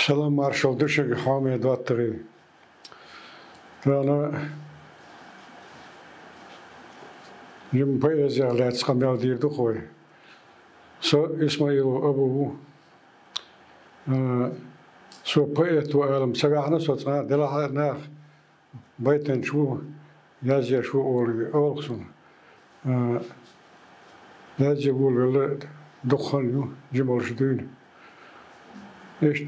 Salam Marshal Dışık Hamid Vattırı. Rana Jim Poezya Let's Kamel Dirdu Koy. So İsmail Abu so poet و ألم سجعنا صوتنا دلها بيتن شو يجي شو أولكسون يجي يقول ولا دخان يو جمال شدين إيش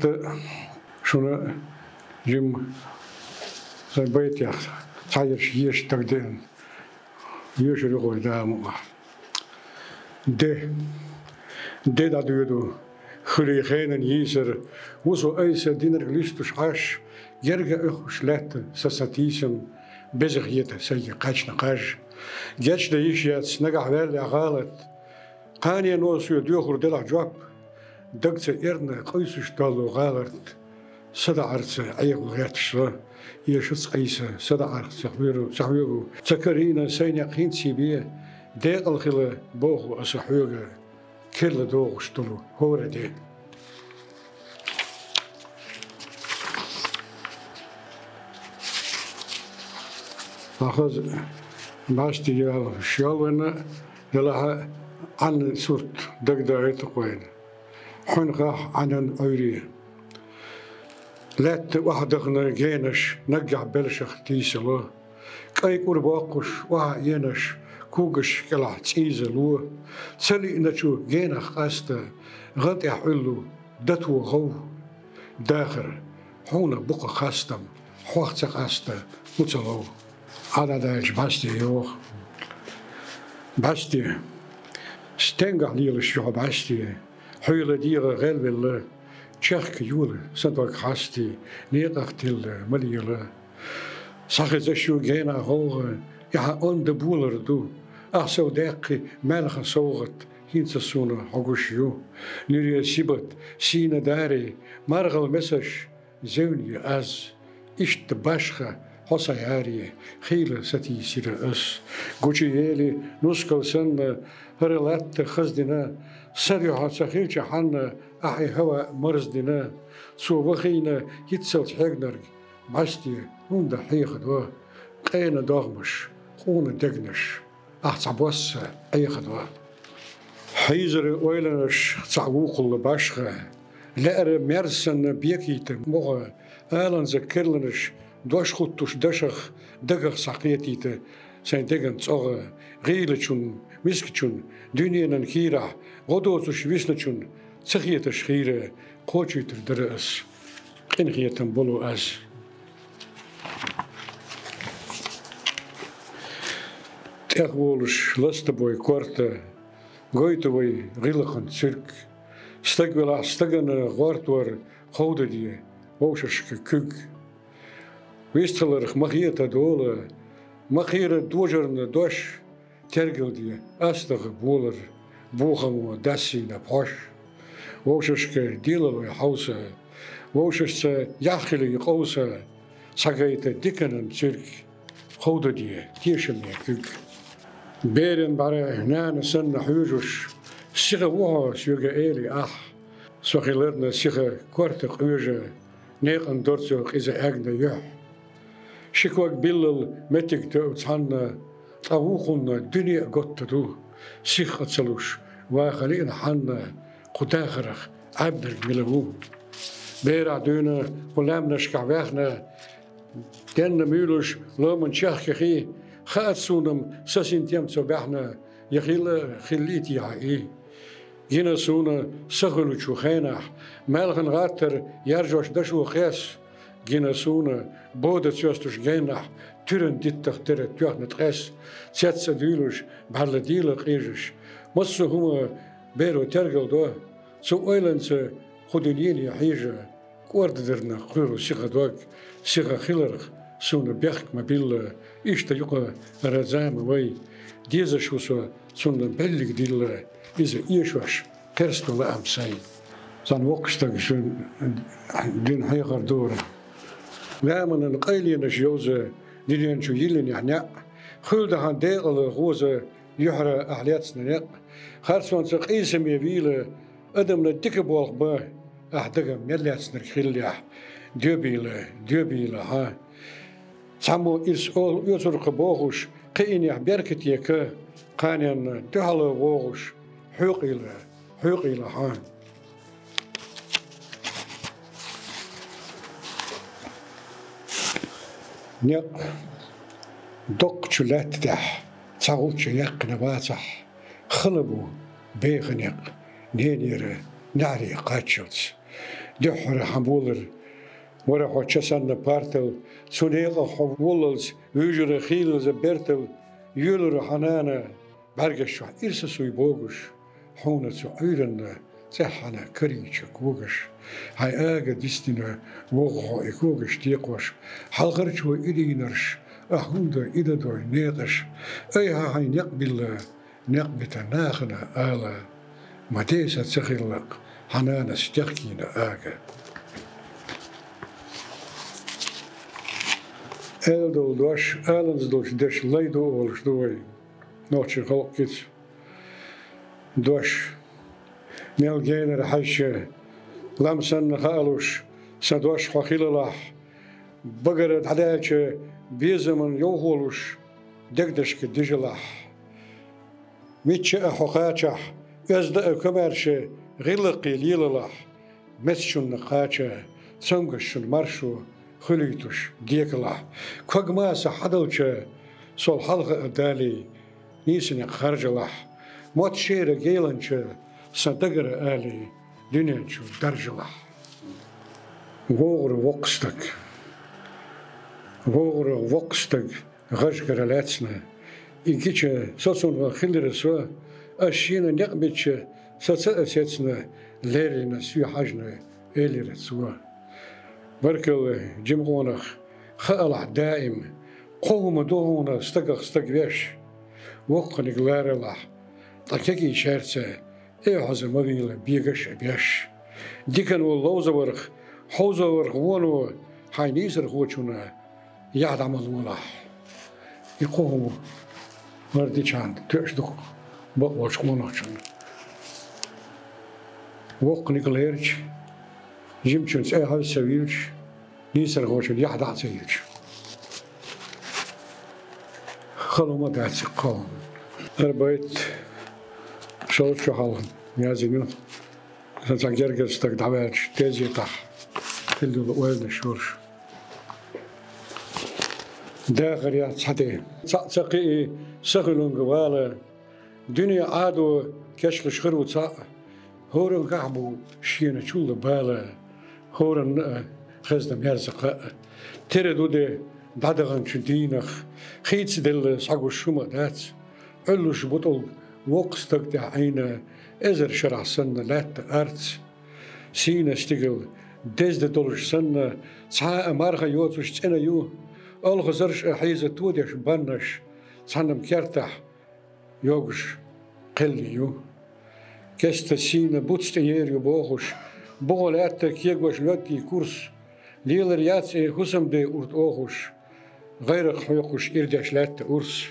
شنو جم زي بيت يا صاير شيء تقدين يشري قوي دام ده دادو خلي خينا يسر وصو أيس دينر ليستوش عاش يرجع أخوش لات سساتيسم بزغيته سي قاش نقاش جاش ده يشيات نجح بالي غالط قاني نوصو يدوخر دلع جواب دقت إرنا قيسوش طالو غالط صدا عرس أيق غيرتش يشوس قيسة صدا عرس سحويرو سكرينا سيني قين سيبيه ديق الخلا بوخو أسحويرو كل دوغ شتلو هو ردي أخذ باشتي جال شالونا دلها عن صورت دقداعيت قوين حنقه عن أوري لات وحدخنا جينش نقع بلشخ تيسلو كاي قرباقش وعينش كوغش كلا تيزلو تسلي نتشو جينا خاستا غد يحلو دتو غو داخر حونا بقى خاستم حوخت خاستا متلو على داج باستي يوخ باستي ستنقع ليل الشعب باستي حيلة ديغة غالب الله تشاخك يولي صدق خاستي نيقاق تل مليلة صاحي زشو جينا غوغ يها أون دبولر دو أحسو داقي مالخا صوغت هينسا سونا حقوشيو نيريا سيبت سينا داري مرغل مسش زوني أز إشت باشخا حصا ياري خيلة ستي سيرا أس قوشي يالي نسكل سنة هرلات خزدنا سريعا سخيلش حنا أحي هوا مرزدنا سو وخينا يتسل حيقنرق باستي هوندا حيخدوا قينا داغمش قونا دقنش أحصبوس أي خدوة حيزر ويلنش تعوق الباشخة لأر مرسن بيكيت مغا آلان ذكرلنش دوش خطوش دشخ دقخ ساقيتيت سين دقن تصغى غيلتشون مسكتشون دنيا ننكيرا غدوتش ويسنتشون سخيتش خيرة قوشيتر درأس قنخيتن بولو أز تأخولش لستبوي كورتا غويتوي غيلخن سيرك استقبل استقن غورتور خودة دي ووششك كوك ويستخلرخ مخيطة دولة مخيرة دوجرن دوش ترقل دي أستغ بولر بوخم وداسي نبوش ووششك ديللوي حوسة ووشش ياخلي قوسة ساقايتا ديكنن سيرك خودة دي تيشم يكوك بيرن برا هنا سن حيوجش سيغا وها سيغا إيلي سوخيلرنا سيغا كورتق ويجا نيقن دورتوغ إذا أغنى يح شكواك بيلل متك تأوتحنا طاووخنا دنيا قطتو سيخ أتسلوش واخلينا حنا قداخرخ عبدرك ملغو بيرع دونا ولامنا شكعواخنا دينا ميلوش لومن شاخكخي خات سونم ساسين تيم تبعنا يخيل خليتي عاي جينا سونا سخلو تشوخينا مالغن غاتر يرجوش دشو خيس جينا سونا بودة تيوستوش جينا تيرن ديتخ تيرن تيوخ نتخيس تياتسا ديلوش بحال ديلا قيجش مصو هما بيرو ترقل دو سو اويلنس خودينيين يحيجا كورد درنا خيرو سيغا دوك سيغا خيلرخ سونا بيخك مبيل إيشتا يقا رزام وي ديزا شوسو سونا بلق ديلا إذا إيشوش كرستو لأم ساي زان وقشتك شون دين حيقر دورة لامن القيلين شيوزا دين شو يلين يعني خلده هان ديقل غوزا يحرى أحلياتنا نق خارسوان سقيسم يبيل أدم ندك بوالق باه أحدقم يلاتسنر خليا ديوبيلا ها سامو إس أول يوزرق بوغوش قيني بيركت يكا قانيان دهلا بوغوش حقيلا ها نيق دق شلات دح تعوش يقنا باتح خلبو بيغنيق نينير ناري قاتشوتس دحر حمولر ورا حوتشسان بارتل سونيغا حوللز ويجر خيلز بيرتل يولر حنانا برگشو إرس سوي بوغش حونة سو عيرنا زحنا كريتش كوغش هاي آغا ديستنا وغو إكوغش تيقوش حلغرش وإدينرش أهوندا إدا دوي نيغش أي هاي نقبتا ناغنا آلا ما ديسا تسخيلق حنانا ستيقينا آغا Eldol doš, Elens doš, deš leido olš doj, noći halkic, doš, nel gener hajše, lamsan haluš, sa doš hakilalah, bagaret hadače, bizaman joholuš, degdeške dijelah, mitče ahokačah, ezda kamerše, gilaqi lilalah, mesčun naqače, samgašun maršu, خليتوش ديكلا كوغما سحدوش سول حلقة دالي نيسني خرج الله موت شير جيلنش صدقر آلي دنيانشو درج الله غور وقستك غشكر لاتسنا إيكيش سوسون خلر سوا أشينا نقبتش ساتسنا ليرنا سوي حاجنا إلي سوا بركل جمعونخ خالع دائم قوم دوهونا استقبيش وقنق لارلح تكيكي شارسة إيحز مبيلة بيغش بيش ديكن واللوزورخ حوزورخ وانو حينيسر خوشونا يعدم الولح يقوم مردي چاند تشدق بقوش قونوشون وقنق لارج جيمشونس أي هذا سويلش نيسر غوشل يحدع سويلش خلو ما دعت قوم أربعت شلوت شو حالهم يازينو سنتان جرجر ستك دعواتش تيزي تح تلو الوالد شورش داخل يا تصحتي تسقي سخلون قوالا دنيا عادو كشل شخرو تصق هورن قعبو شينا شول بالا هورن خزدم يرزق تردو دي دادغن شدينخ خيتس دل ساقو الشوما دات علو شبطل وقستك دي عينا ازر شرع سنة لات ارتس سينا استقل دز دولش سنة تسعاء مارغا يوتوش تسينا يو الغزرش حيزة توديش بانش تسانم كيرتح يوغش قلي يو كست سينا بوتست ييريو بوغش بغلات كيغوش لوتي كورس ليلر ياتسي حسم دي أورت أوغش غير حيوقش إرداش لات أورس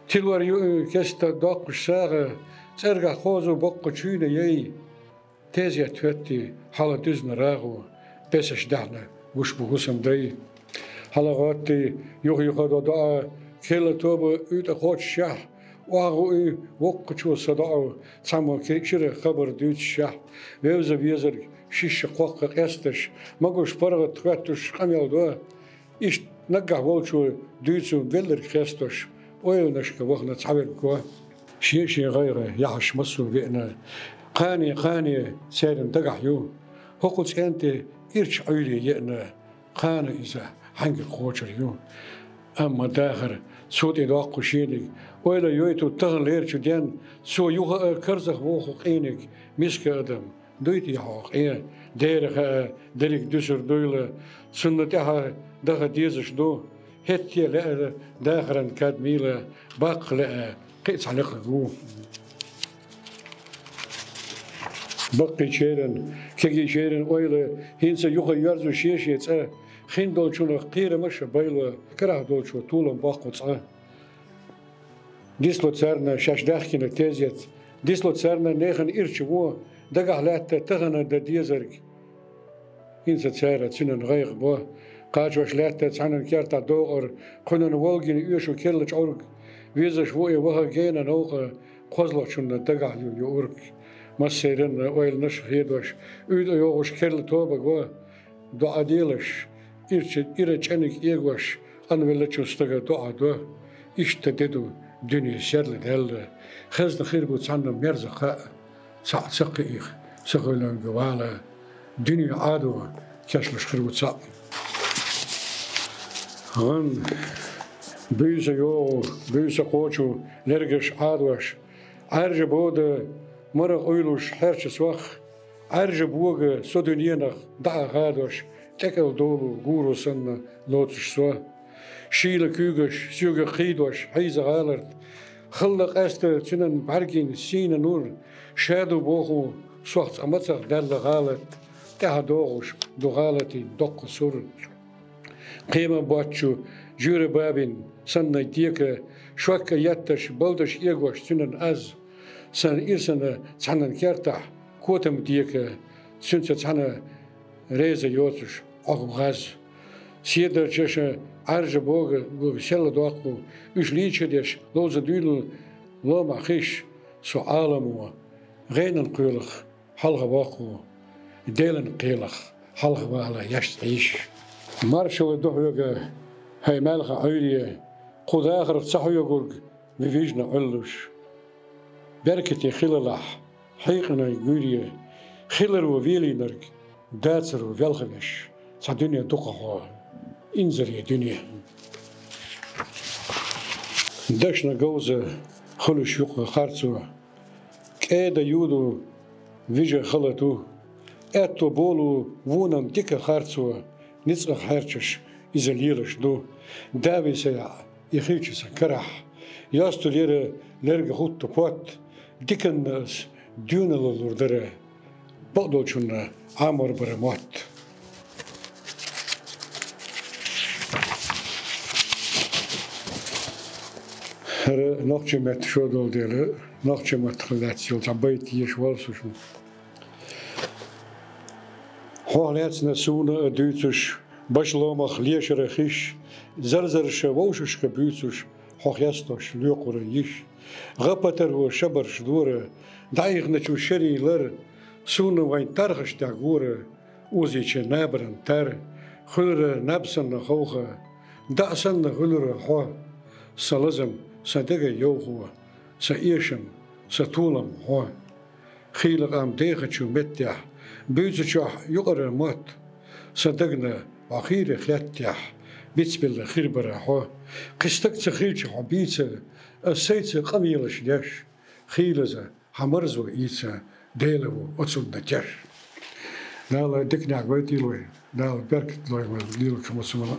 تلور يو كست داقش ساغة ترغى خوزو بقى تشوينة يي تيزيا توتي حالا دوزن راغو بسش دعنا وش بحسم دي حالا غاتي يوغي خدا دعا كيلا توبا اوت أخوات شاه واغو وقتشو صداو تسمو كيشر خبر دوت شاه ويوزا بيزر شيش قوق قستش ماغوش برغ تخاتش خميل دوا إيش نقع والشو دوتسو بيلر قستش ويل نشك وغنا تعبر كوا شي غيره يعش مصو بينا قاني سيرن دقع يو هقوت انت إرش عيلي يأنا قاني إذا حنق قوتر يو أما داخر صوت إدواق شينك وإلا يويتو تغل ليرشو ديان سو يوغا كرزخ ووخو قينك مسك أدم دويتي حوق إيه ديرخ دلك دوسر دويلة سنتها دغا ديزش دو هتيا لأ داخرا كاد ميلا باق لأ قيس عليق دو بقي شيرن كي شيرن وإلا هينسا يوغا يرزو شيشيت خين دولشون قيرة مش بايلا كره دولشو طولن باقوت ديسلو تسارنا شاش داخكينا تيزيت ديسلو تسارنا نيخن إرشبو دقع لات تغنى دا ديزرك إنسان سارة سنن غير بوا قاجوش لاتة سنن كيرتا دوغر قنن والجين يوشو كيرلج أورك ويزش ووي وها جينا نوغا قوزلو شن دقع يورك مسيرن ويل نش خيدوش أيد يوغش كيرل توبا جوا دعا ديلش إيرج أنك إيغوش أن ولتشو استغا دعا دوا إشتددو دنيا سيرل دل خزن خير بو تسنن مرزقا سقيخ سقولن جوالا دنيا عادو كاشلش خير بو تسا هن بيزا يو بيزا قوچو نرجش عادوش عرج بود مرغ اويلوش حرش سوخ عرج بوغ سودونينخ دا غادوش تكل دولو غورو سن لوتش سو شيل كوغش سيوغ خيدوش حيز غالرت خلق است تنن برگين سين نور شادو بوغو سوخت امتسخ دل غالت ده دوغش دو غالتي دوق سور قيمة باتشو جوري بابين سنة ديكا شوكا يتش بلدش إيغوش سنن أز سن إرسنة تسنن كيرتح كوتم ديكا سنسة تسنة ريزة يوتش أغو غاز سيدر جشا عرج بوغ سيلا دواقو إش ليتش ديش لوزا ديدل لوما خيش سو عالمو غينن قيلخ حلغ واقو ديلن قيلخ حلغ والا يشت عيش مارشال دوغا هاي مالغا عيريا قود آخر تصحيو قرق بفيجنا علوش بركتي خلالح حيقنا يقوليا خلر وفيلي نرق داتر وفيلغنش سا دنيا دوقا انزر يا دنيا داشنا قوزة خلوش يقا خارتو كادا يودو فيجا خلطو اتو بولو وونم ديكا خارتو نصرخ هرچش إزاليرش دو داوي سيا يخيلش كرح ياستو ليرة لرغ خوت بوت ديكن ناس ديونا لوردرة بقدو چونا عمر برموت هر نقچه مت شو دول ديله نقچه مت خلات يول تبايت يشوال سوشن حالاتنا سونا دوتش باشلامخ ليشر خيش زرزرش ووشش كبيوتش حقيستش ليقر يش غبتر وشبرش دورة دايغ نتشو شري لر سونا وين ترخش تاغورة وزيش نابرن تر خلر نبسن خوخة دأسن خلر حوا سلزم صدق يوخوا سايشم ستولم حوا خيلق ام ديغتشو متيح بيوتشوح يقرر موت صدقنا وخير خياتيح بيتس بالخير براحو قستك تخيلش حبيتس السيتس قميلش ديش خيلزا حمرزو إيتسا ديلو أتصل نتيش نالا دكنا عقويتي لوي نالا بركت لوي ديلو كمسولا